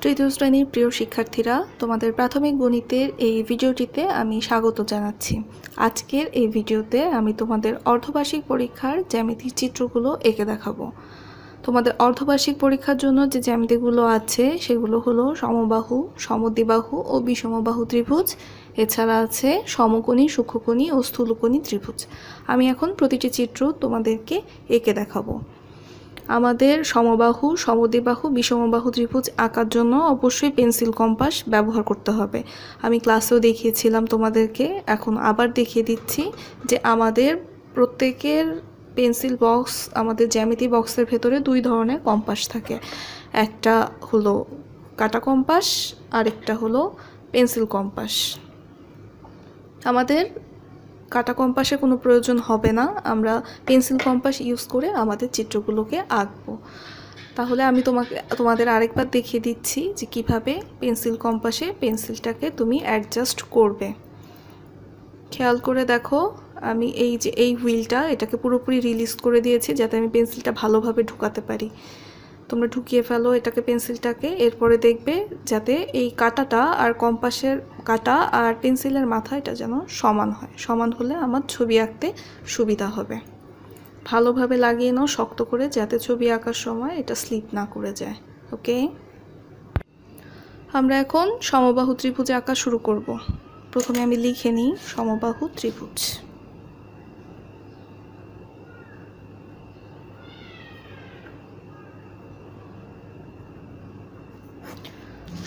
তৃতীয় শ্রেণীর প্রিয় শিক্ষার্থীরা, তোমাদের প্রাথমিক গণিতের এই ভিডিওটিতে আমি স্বাগত জানাচ্ছি। আজকের এই ভিডিওতে আমি তোমাদের অর্ধবার্ষিক পরীক্ষার জ্যামিতিক চিত্রগুলো এঁকে দেখাবো। তোমাদের অর্ধবার্ষিক পরীক্ষার জন্য যে জ্যামিতিগুলো আছে সেগুলো হলো সমবাহু, সমদ্বিবাহু ও বিষমবাহু ত্রিভুজ। এছাড়া আছে সমকোণী, সূক্ষ্মকোণী ও স্থূলকোণী ত্রিভুজ। আমি এখন প্রতিটি চিত্র তোমাদেরকে এঁকে দেখাবো। আমাদের সমবাহু, সমদ্বিবাহু, বিষমবাহু ত্রিভুজ আঁকার জন্য অবশ্যই পেন্সিল কম্পাস ব্যবহার করতে হবে। আমি ক্লাসেও দেখিয়েছিলাম তোমাদেরকে, এখন আবার দেখিয়ে দিচ্ছি যে আমাদের প্রত্যেকের পেন্সিল বক্স, আমাদের জ্যামিতি বক্সের ভেতরে দুই ধরনের কম্পাস থাকে। একটা হলো কাটা কম্পাস, আরেকটা হলো পেন্সিল কম্পাস। আমাদের কাটা কম্পাসের কোনো প্রয়োজন হবে না, আমরা পেন্সিল কম্পাস ইউজ করে আমাদের চিত্রগুলোকে আঁকবো। তাহলে আমি তোমাদের আরেকবার দেখিয়ে দিচ্ছি যে কিভাবে পেন্সিল কম্পাসে পেন্সিলটাকে তুমি অ্যাডজাস্ট করবে। খেয়াল করে দেখো, আমি এই হুইলটা এটাকে পুরোপুরি রিলিজ করে দিয়েছি যাতে আমি পেন্সিলটা ভালোভাবে ঢুকাতে পারি। তোমরা ঢুকিয়ে ফেলো এটাকে, পেন্সিলটাকে। এরপরে দেখবে যাতে এই কাটাটা আর কম্পাসের কাটা আর পেন্সিলের মাথা এটা যেন সমান হয়। সমান হলে আমার ছবি আঁকতে সুবিধা হবে। ভালোভাবে লাগিয়ে নাও শক্ত করে, যাতে ছবি আঁকার সময় এটা স্লিপ না করে যায়। ওকে, আমরা এখন সমবাহু ত্রিভুজ আঁকা শুরু করব। প্রথমে আমি লিখে নিই সমবাহু ত্রিভুজ।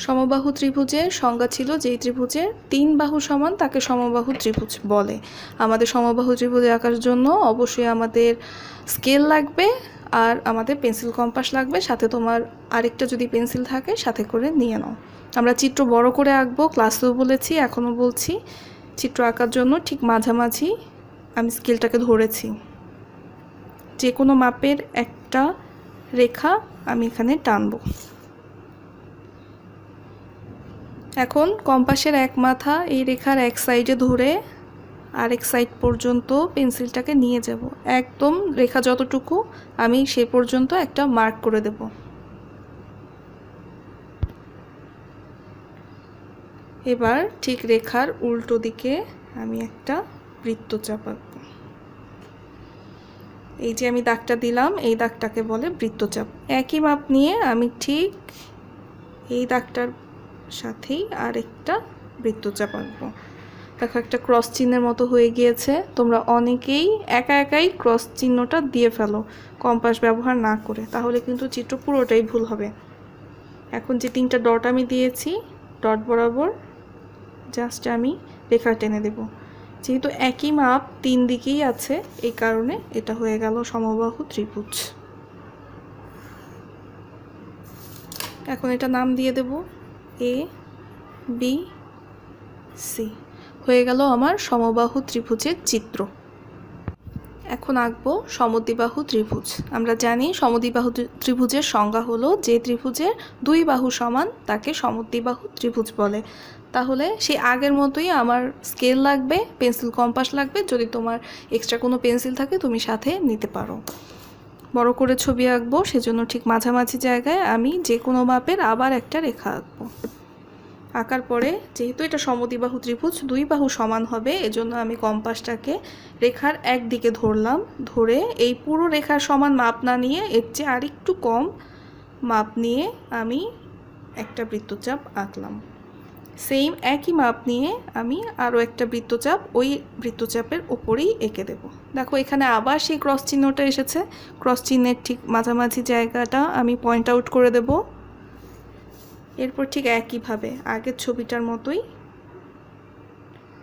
সমবাহু ত্রিভুজের সংজ্ঞা ছিল যেই ত্রিভুজের তিন বাহু সমান তাকে সমবাহু ত্রিভুজ বলে। আমাদের সমবাহু ত্রিভুজ আঁকার জন্য অবশ্যই আমাদের স্কেল লাগবে আর আমাদের পেন্সিল কম্পাস লাগবে, সাথে তোমার আরেকটা যদি পেন্সিল থাকে সাথে করে নিয়ে নাও। আমরা চিত্র বড় করে আঁকবো, ক্লাসেও বলেছি এখনও বলছি। চিত্র আঁকার জন্য ঠিক মাঝামাঝি আমি স্কেলটাকে ধরেছি। যে কোনো মাপের একটা রেখা আমি এখানে টানবো। এখন কম্পাসের এক মাথা এই রেখার এক সাইডে ধরে আরেক সাইড পর্যন্ত পেন্সিলটাকে নিয়ে যাব। একদম রেখা যতটুকু আমি সে পর্যন্ত একটা মার্ক করে দেব। এবার ঠিক রেখার উল্টো দিকে আমি একটা বৃত্তচাপ আঁকব। এই যে আমি দাগটা দিলাম, এই দাগটাকে বলে বৃত্তচাপ। একই মাপ নিয়ে আমি ঠিক এই দাগটার সাথেই আরেকটা বৃত্তচাপ আঁকবো। দেখো একটা ক্রস চিহ্নের মতো হয়ে গিয়েছে। তোমরা অনেকেই একা একাই ক্রস চিহ্নটা দিয়ে ফেলো কম্পাস ব্যবহার না করে, তাহলে কিন্তু চিত্র পুরোটাই ভুল হবে। এখন যে তিনটা ডট আমি দিয়েছি, ডট বরাবর জাস্ট আমি রেখা টেনে দেব। যেহেতু একই মাপ তিন দিকেই আছে, এই কারণে এটা হয়ে গেল সমবাহু ত্রিভুজ। এখন এটা নাম দিয়ে দেব এ বি সি। হয়ে গেল আমার সমবাহু ত্রিভুজের চিত্র। এখন আঁকবো সমদ্বিবাহু ত্রিভুজ। আমরা জানি সমদ্বিবাহু ত্রিভুজের সংজ্ঞা হলো যে ত্রিভুজের দুই বাহু সমান তাকে সমদ্বিবাহু ত্রিভুজ বলে। তাহলে সেই আগের মতোই আমার স্কেল লাগবে, পেন্সিল কম্পাস লাগবে। যদি তোমার এক্সট্রা কোনো পেন্সিল থাকে তুমি সাথে নিতে পারো। বড় করে ছবি আঁকবো, সেজন্য ঠিক মাঝামাঝি জায়গায় আমি যে কোনো মাপের আবার একটা রেখা আঁকবো। আঁকার পরে যেহেতু এটা সমদ্বিবাহু ত্রিভুজ, দুই বাহু সমান হবে, এজন্য আমি কম্পাসটাকে রেখার একদিকে ধরলাম। ধরে এই পুরো রেখার সমান মাপ না নিয়ে এর চেয়ে আরেকটু কম মাপ নিয়ে আমি একটা বৃত্তচাপ আঁকলাম। সেম একই মাপ নিয়ে আমি আরও একটা বৃত্তচাপ ওই বৃত্তচাপের ওপরেই এঁকে দেব। দেখো এখানে আবার সেই ক্রস চিহ্নটা এসেছে। ক্রস চিহ্নের ঠিক মাঝামাঝি জায়গাটা আমি পয়েন্ট আউট করে দেব। এরপর ঠিক একইভাবে আগের ছবিটার মতোই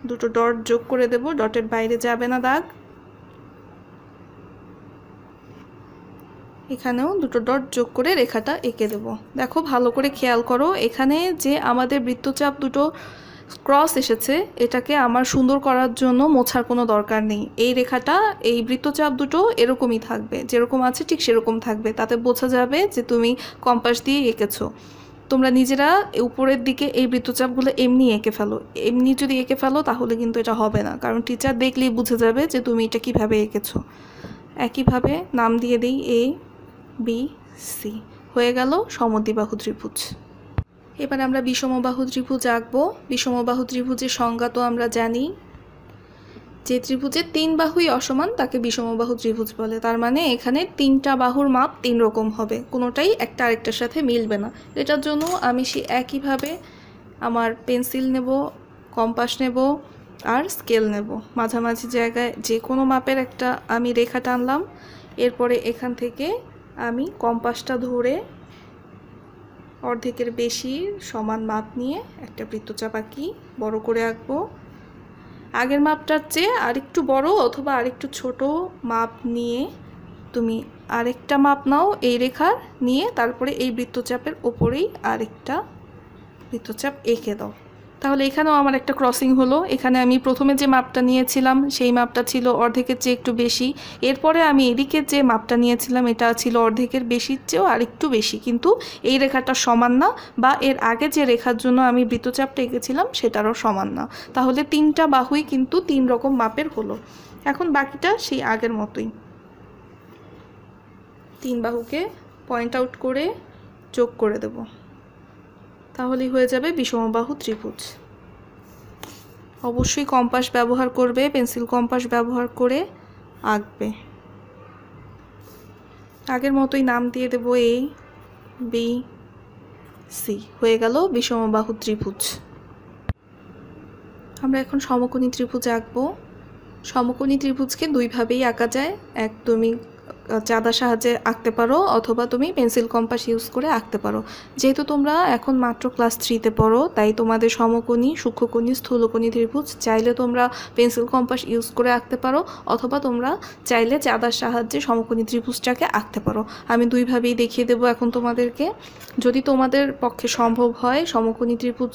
দুটো ডট যোগ করে দেব। ডটের বাইরে যাবে না দাগ। এখানেও দুটো ডট যোগ করে রেখাটা এঁকে দেব। দেখো ভালো করে খেয়াল করো, এখানে যে আমাদের বৃত্তচাপ দুটো ক্রস এসেছে, এটাকে আমার সুন্দর করার জন্য মোছার কোনো দরকার নেই। এই রেখাটা, এই বৃত্তচাপ দুটো এরকমই থাকবে, যেরকম আছে ঠিক সেরকম থাকবে। তাতে বোঝা যাবে যে তুমি কম্পাস দিয়ে এঁকেছো। তোমরা নিজেরা উপরের দিকে এই বৃত্তচাপগুলো এমনি এঁকে ফেলো। এমনি যদি এঁকে ফেলো তাহলে কিন্তু এটা হবে না, কারণ টিচার দেখলেই বুঝে যাবে যে তুমি এটা কিভাবে এঁকেছো। একইভাবে নাম দিয়ে দিই এ বি সি। হয়ে গেল সমদ্বিবাহু ত্রিভুজ। এবার আমরা বিষমবাহু ত্রিভুজ আঁকবো। বিষমবাহু ত্রিভুজের সংজ্ঞা তো আমরা জানি, যে ত্রিভুজের 3 বাহুই অসমান তাকে বিষমবাহু ত্রিভুজ বলে। তার মানে এখানে 3টা বাহুর মাপ 3 রকম হবে, কোনোটাই একটা আরেকটার সাথে মিলবে না। এটার জন্য আমি সেই একইভাবে আমার পেন্সিল নেব, কম্পাস নেব আর স্কেল নেব। মাঝামাঝি জায়গায় যে কোনো মাপের একটা আমি রেখা টানলাম। এরপরে এখান থেকে আমি কম্পাসটা ধরে অর্ধেকের বেশি সমান মাপ নিয়ে একটা বৃত্তচাপ আঁকি, বড় করে আঁকবো। আগের মাপটার চেয়ে আরেকটু বড় অথবা আরেকটু ছোট মাপ নিয়ে তুমি আরেকটা মাপ নাও এই রেখার, নিয়ে তারপরে এই বৃত্তচাপের ওপরেই আরেকটা বৃত্তচাপ এঁকে দাও। তাহলে এখানেও আমার একটা ক্রসিং হলো। এখানে আমি প্রথমে যে মাপটা নিয়েছিলাম সেই মাপটা ছিল অর্ধেকের চেয়ে একটু বেশি, এরপরে আমি এদিকে যে মাপটা নিয়েছিলাম এটা ছিল অর্ধেকের বেশির চেয়েও আরেকটু বেশি, কিন্তু এই রেখাটা সমান না, বা এর আগে যে রেখার জন্য আমি বৃত্তচাপটা এঁকেছিলাম সেটারও সমান না। তাহলে 3টা বাহুই কিন্তু 3 রকম মাপের হলো। এখন বাকিটা সেই আগের মতোই 3 বাহুকে পয়েন্ট আউট করে যোগ করে দেব, তাহলেই হয়ে যাবে বিষমবাহু ত্রিভুজ। অবশ্যই কম্পাস ব্যবহার করবে, পেন্সিল কম্পাস ব্যবহার করে আঁকবে। আগের মতোই নাম দিয়ে দেব এ বি সি, হয়ে গেল বিষমবাহু ত্রিভুজ। আমরা এখন সমকোণী ত্রিভুজ আঁকবো। সমকোণী ত্রিভুজকে দুইভাবেই আঁকা যায়, এক তুমি চাঁদার সাহায্যে আঁকতে পারো অথবা তুমি পেন্সিল কম্পাস ইউজ করে আঁকতে পারো। যেহেতু তোমরা এখন মাত্র ক্লাস 3তে পড়ো, তাই তোমাদের সমকোণী, সূক্ষ্মকোণী, স্থূলকোণী ত্রিভুজ চাইলে তোমরা পেন্সিল কম্পাস ইউজ করে আঁকতে পারো, অথবা তোমরা চাইলে চাঁদার সাহায্যে সমকোণী ত্রিভুজটাকে আঁকতে পারো। আমি দুইভাবেই দেখিয়ে দেবো এখন তোমাদেরকে। যদি তোমাদের পক্ষে সম্ভব হয় সমকোণী ত্রিভুজ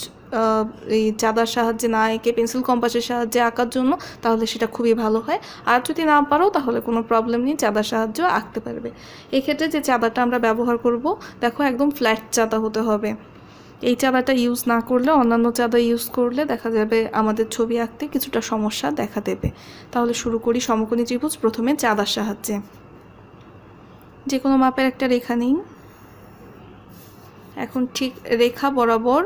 এই চাঁদার সাহায্যে না এঁকে পেন্সিল কম্পাসের সাহায্যে আঁকার জন্য, তাহলে সেটা খুবই ভালো হয়। আর যদি না পারো তাহলে কোনো প্রবলেম নেই, চাঁদার সাহায্যেও আঁকতে পারবে। এক্ষেত্রে যে চাঁদাটা আমরা ব্যবহার করব, দেখো একদম ফ্ল্যাট চাঁদা হতে হবে। এই চাঁদাটা ইউজ না করলে, অন্যান্য চাঁদা ইউজ করলে দেখা যাবে আমাদের ছবি আঁকতে কিছুটা সমস্যা দেখা দেবে। তাহলে শুরু করি সমকোণী ত্রিভুজ। প্রথমে চাঁদার সাহায্যে যে কোনো মাপের একটা রেখা নিন। এখন ঠিক রেখা বরাবর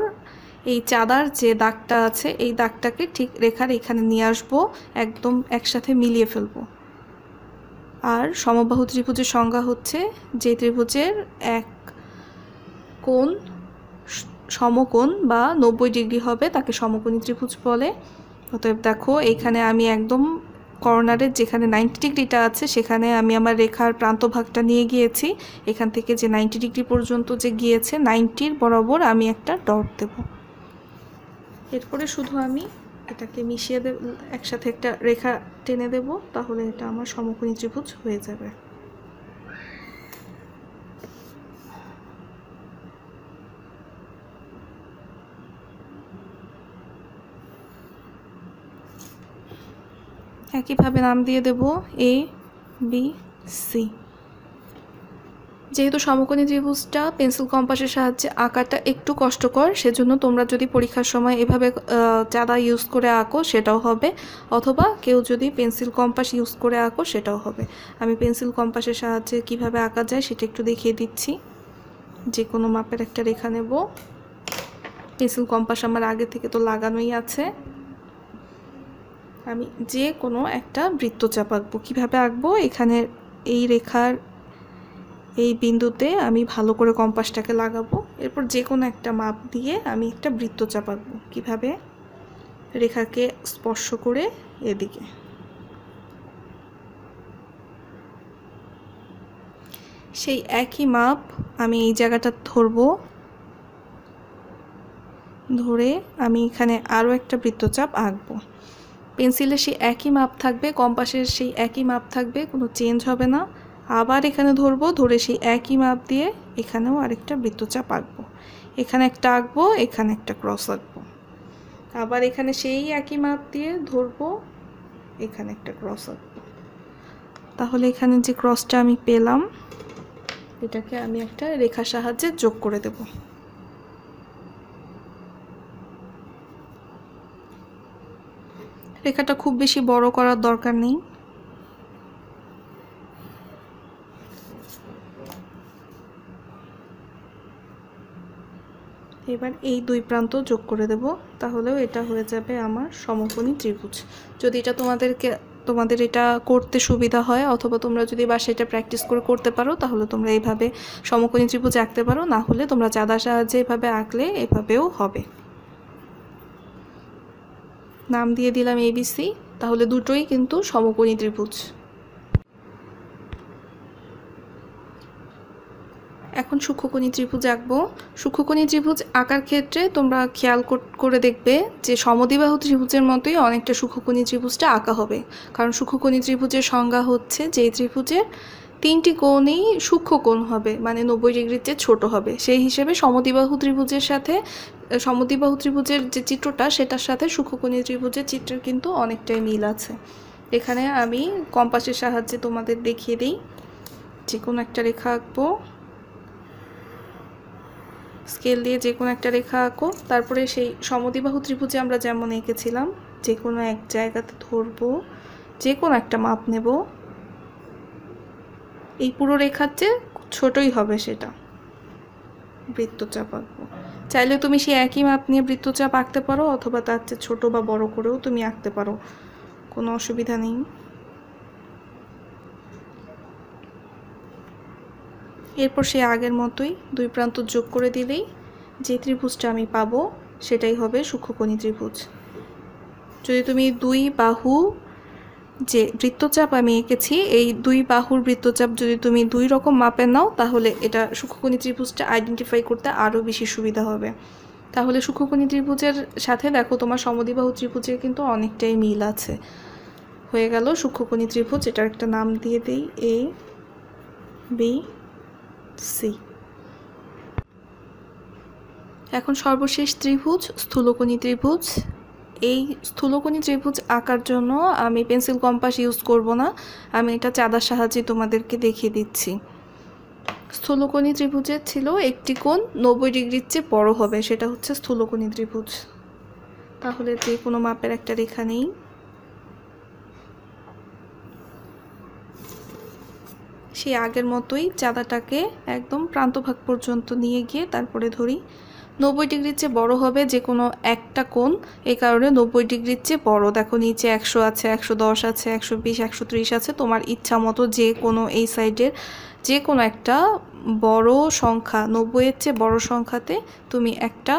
এই চাঁদার যে দাগটা আছে এই দাগটাকে ঠিক রেখার এখানে নিয়ে আসবো, একদম একসাথে মিলিয়ে ফেলবো। আর সমবাহু ত্রিভুজের সংজ্ঞা হচ্ছে যে ত্রিভুজের এক কোণ সমকোণ বা 90 ডিগ্রি হবে তাকে সমকোণী ত্রিভুজ বলে। অতএব দেখো এইখানে আমি একদম কর্নারের যেখানে 90 ডিগ্রিটা আছে সেখানে আমি আমার রেখার প্রান্তভাগটা নিয়ে গিয়েছি। এখান থেকে যে 90 ডিগ্রি পর্যন্ত যে গিয়েছে 90-র বরাবর আমি একটা ডট দেব। এরপরে শুধু আমি এটাকে মিশিয়ে দেব, একসাথে একটা রেখা টেনে দেব, তাহলে এটা আমার সমকোণী ত্রিভুজ হয়ে যাবে। একইভাবে নাম দিয়ে দেব এ বি সি। যেহেতু সমকোণী ত্রিভুজটা পেন্সিল কম্পাসের সাহায্যে আঁকাটা একটু কষ্টকর, সেজন্য তোমরা যদি পরীক্ষার সময় এভাবে চাঁদা ইউজ করে আঁকো সেটাও হবে, অথবা কেউ যদি পেন্সিল কম্পাস ইউজ করে আঁকো সেটাও হবে। আমি পেন্সিল কম্পাসের সাহায্যে কিভাবে আঁকা যায় সেটা একটু দেখিয়ে দিচ্ছি। যে কোনো মাপের একটা রেখা নেব। পেন্সিল কম্পাস আমার আগে থেকে তো লাগানোই আছে। আমি যে কোনো একটা বৃত্তচাপ আঁকবো। কীভাবে আঁকবো, এখানে এই রেখার এই বিন্দুতে আমি ভালো করে কম্পাসটাকে লাগাবো, এরপর যে কোনো একটা মাপ দিয়ে আমি একটা বৃত্তচাপ আঁকবো। কীভাবে, রেখাকে স্পর্শ করে এদিকে। সেই একই মাপ আমি এই জায়গাটা ধরবো, ধরে আমি এখানে আরও একটা বৃত্তচাপ আঁকবো। পেন্সিলের সেই একই মাপ থাকবে, কম্পাসের সেই একই মাপ থাকবে, কোনো চেঞ্জ হবে না। আবার এখানে ধরবো, ধরে সেই একই মাপ দিয়ে এখানেও আরেকটা বৃত্তচাপ আঁকবো। এখানে একটা আঁকবো, এখানে একটা ক্রস আঁকবো। আবার এখানে সেই একই মাপ দিয়ে ধরবো, এখানে একটা ক্রস আঁকবো। তাহলে এখানে যে ক্রসটা আমি পেলাম এটাকে আমি একটা রেখার সাহায্যে যোগ করে দেব। রেখাটা খুব বেশি বড় করার দরকার নেই। এবার এই দুই প্রান্ত যোগ করে দেব, তাহলেও এটা হয়ে যাবে আমার সমকোণী ত্রিভুজ। যদি এটা তোমাদের এটা করতে সুবিধা হয়, অথবা তোমরা যদি বাসায় এটা প্র্যাকটিস করে করতে পারো, তাহলে তোমরা এইভাবে সমকোণী ত্রিভুজ আঁকতে পারো। না হলে তোমরা চাঁদার সাহায্যে এভাবে আঁকলে এভাবেও হবে। নাম দিয়ে দিলাম ABC, তাহলে দুটোই কিন্তু সমকোণী ত্রিভুজ। এখন সূক্ষ্মকোণী ত্রিভুজ আঁকবো। সূক্ষ্মকোণী ত্রিভুজ আঁকার ক্ষেত্রে তোমরা খেয়াল করে দেখবে যে সমদ্বিবাহু ত্রিভুজের মতোই অনেকটা সূক্ষ্মকোণী ত্রিভুজটা আঁকা হবে। কারণ সূক্ষ্মকোণী ত্রিভুজের সংজ্ঞা হচ্ছে যে ত্রিভুজের 3টি কোণই সূক্ষ্মকোণ হবে, মানে 90 ডিগ্রির চেয়ে ছোট হবে। সেই হিসেবে সমদ্বিবাহু ত্রিভুজের সাথে সমদ্বিবাহু ত্রিভুজের যে চিত্রটা সেটার সাথে সূক্ষ্মকোণী ত্রিভুজের চিত্রের কিন্তু অনেকটাই মিল আছে। এখানে আমি কম্পাসের সাহায্যে তোমাদের দেখিয়ে দিই। যে কোনো একটা রেখা আঁকবো, স্কেল দিয়ে যে কোনো একটা রেখা আঁকো। তারপরে সেই সমদ্বিবাহু ত্রিভুজে আমরা যেমন এঁকেছিলাম, যে কোনো এক জায়গাতে ধরবো, যে কোনো একটা মাপ নেব। এই পুরো রেখার চেয়ে ছোটই হবে সেটা, বৃত্তচাপ আঁকবো। চাইলে তুমি সেই একই মাপ নিয়ে বৃত্তচাপ আঁকতে পারো, অথবা তার চেয়ে ছোট বা বড় করেও তুমি আঁকতে পারো, কোনো অসুবিধা নেই। এরপর সে আগের মতোই দুই প্রান্ত যোগ করে দিলেই যে ত্রিভুজটা আমি পাবো সেটাই হবে সূক্ষ্মকোণী ত্রিভুজ। যদি তুমি দুই বাহু যে বৃত্তচাপ আমি এঁকেছি, এই দুই বাহুর বৃত্তচাপ যদি তুমি দুই রকম মাপের নাও, তাহলে এটা সূক্ষ্মকোণী ত্রিভুজটা আইডেন্টিফাই করতে আরও বেশি সুবিধা হবে। তাহলে সূক্ষ্মকোণী ত্রিভুজের সাথে দেখো তোমার সমদ্বিবাহু ত্রিভুজের কিন্তু অনেকটাই মিল আছে। হয়ে গেল সূক্ষ্মকোণী ত্রিভুজ। এটার একটা নাম দিয়ে দিই ABC। এখন সর্বশেষ ত্রিভুজ স্থূলকোণী ত্রিভুজ। এই স্থূলকোণী ত্রিভুজ আঁকার জন্য আমি পেন্সিল কম্পাস ইউজ করব না, আমি এটা চাঁদার সাহায্যে তোমাদেরকে দেখিয়ে দিচ্ছি। স্থূলকোণী ত্রিভুজের ছিল একটি কোণ 90 ডিগ্রির চেয়ে বড় হবে, সেটা হচ্ছে স্থূলকোণী ত্রিভুজ। তাহলে যে কোনো মাপের একটা রেখা নেই, সেই আগের মতোই চাঁদাটাকে একদম প্রান্তভাগ পর্যন্ত নিয়ে গিয়ে তারপরে ধরি। 90 ডিগ্রির চেয়ে বড় হবে যে কোনো একটা কোণ, এই কারণে 90 ডিগ্রির চেয়ে বড়। দেখো নিচে 100 আছে, 110 আছে, 120, 130 আছে, তোমার ইচ্ছা মতো যে কোনো এই সাইডের যে কোনো একটা বড় সংখ্যা, 90-এর চেয়ে বড় সংখ্যাতে তুমি একটা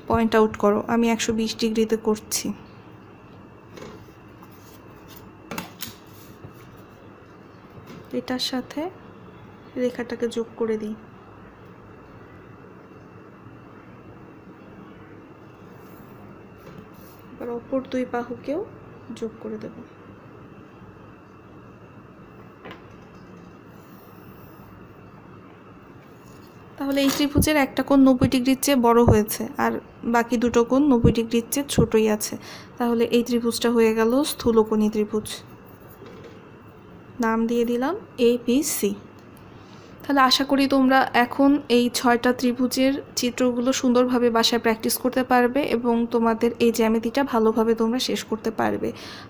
পয়েন্ট আউট করো। আমি 120 ডিগ্রিতে করছি। এটার সাথে রেখাটাকে যোগ করে দিই। এবার অপর দুই বাহুকেও যোগ করে দেব। তাহলে এই ত্রিভুজের একটা কোণ 90 ডিগ্রির চেয়ে বড় হয়েছে, আর বাকি দুটো কোণ 90 ডিগ্রির চেয়ে ছোটই আছে। তাহলে এই ত্রিভুজটা হয়ে গেল স্থূলকোণী ত্রিভুজ। নাম দিয়ে দিলাম ABC। তাহলে আশা করি তোমরা এখন এই 6টা ত্রিভুজের চিত্রগুলো সুন্দরভাবে বাসায় প্র্যাকটিস করতে পারবে এবং তোমাদের এই জ্যামিতিটা ভালোভাবে তোমরা শেষ করতে পারবে।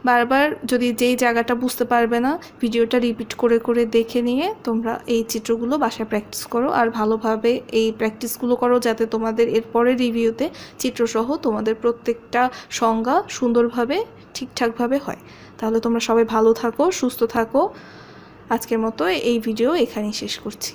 বারবার যদি যেই জায়গাটা বুঝতে পারবে না, ভিডিওটা রিপিট করে করে দেখে নিয়ে তোমরা এই চিত্রগুলো বাসায় প্র্যাকটিস করো, আর ভালোভাবে এই প্র্যাকটিসগুলো করো যাতে তোমাদের এরপরের রিভিউতে চিত্রসহ তোমাদের প্রত্যেকটা সংজ্ঞা সুন্দরভাবে ঠিকঠাকভাবে হয়। তাহলে তোমরা সবাই ভালো থাকো, সুস্থ থাকো। আজকের মতো এই ভিডিও এখানেই শেষ করছি।